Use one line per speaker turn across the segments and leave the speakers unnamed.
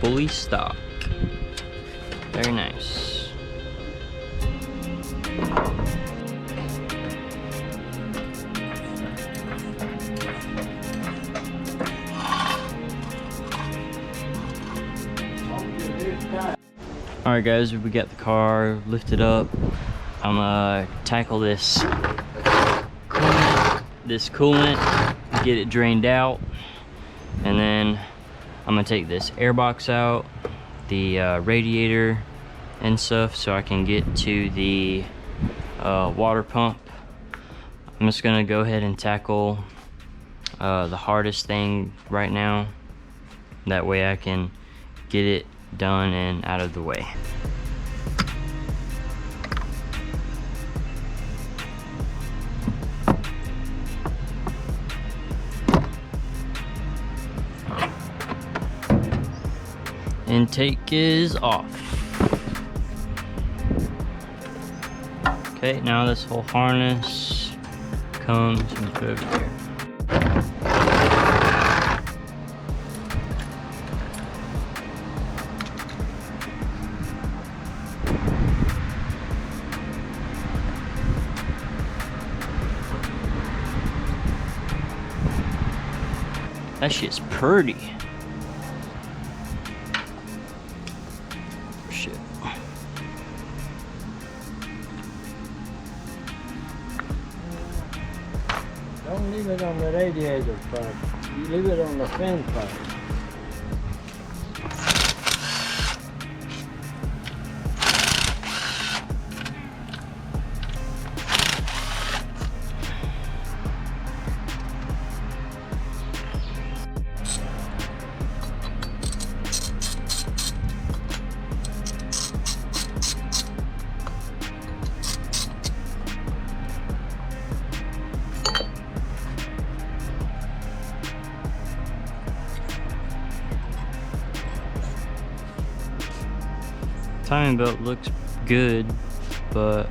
fully stock. Very nice. Alright guys, we got the car lifted up. I'm gonna tackle this coolant, get it drained out, and then I'm gonna take this airbox out, the radiator and stuff, so I can get to the water pump. I'm just gonna go ahead and tackle the hardest thing right now. That way I can get it done and out of the way. Intake is off. Okay, now this whole harness comes and put over here. That shit's pretty. Shit.
Don't leave it on the radiator part. You leave it on the fan part.
Timing belt looks good, but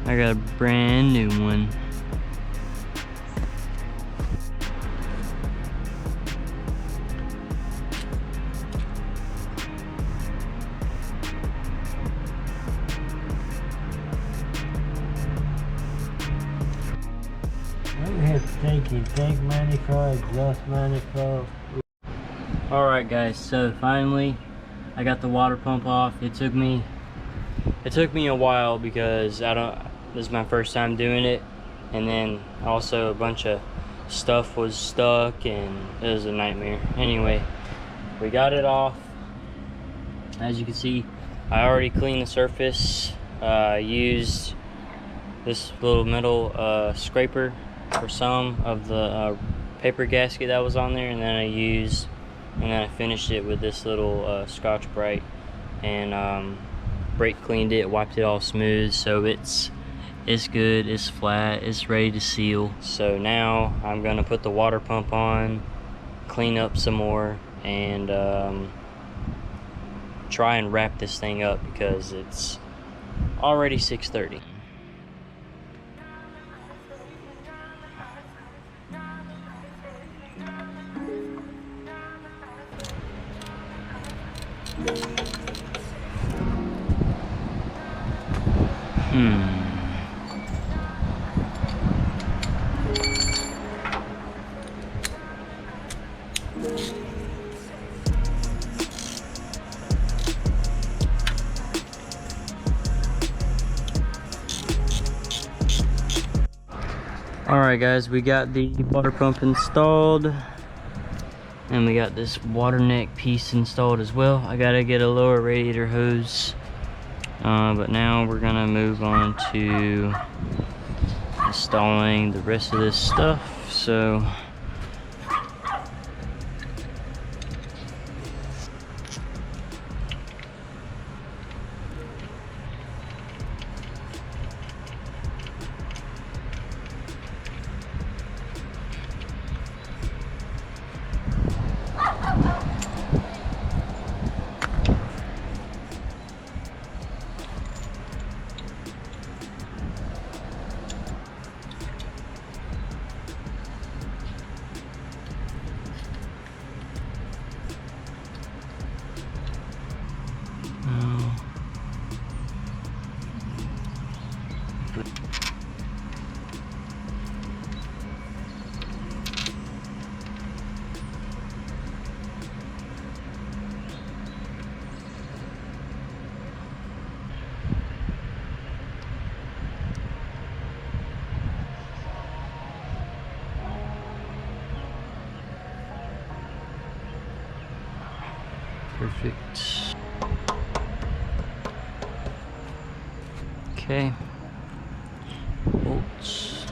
I got a brand new one.
We have to take intake manifold, exhaust manifold.
Alright guys, so finally I got the water pump off. It took me a while because this is my first time doing it, and then also a bunch of stuff was stuck and it was a nightmare. Anyway, we got it off. As you can see, I already cleaned the surface. I used this little metal scraper for some of the paper gasket that was on there, and then I finished it with this little Scotch-Brite, and brake cleaned it, wiped it all smooth, so it's good, it's flat, it's ready to seal. So now I'm gonna put the water pump on, clean up some more, and try and wrap this thing up because it's already 6:30. Alright guys, we got the water pump installed, and we got this water neck piece installed as well. I gotta get a lower radiator hose, but now we're gonna move on to installing the rest of this stuff. So Perfect. Okay. Bolts.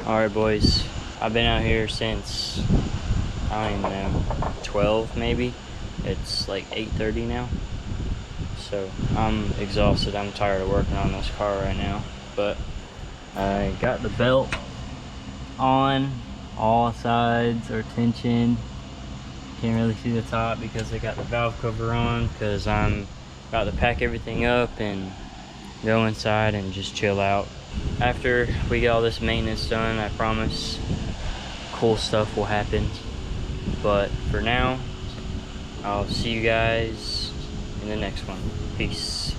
Alright boys, I've been out here since, I don't even know, 12 maybe. It's like 8:30 now. So I'm exhausted, I'm tired of working on this car right now. But I got the belt on, all sides are tensioned. Can't really see the top because I got the valve cover on, because I'm about to pack everything up and go inside and just chill out. After we get all this maintenance done, I promise cool stuff will happen. But for now, I'll see you guys in the next one. Peace.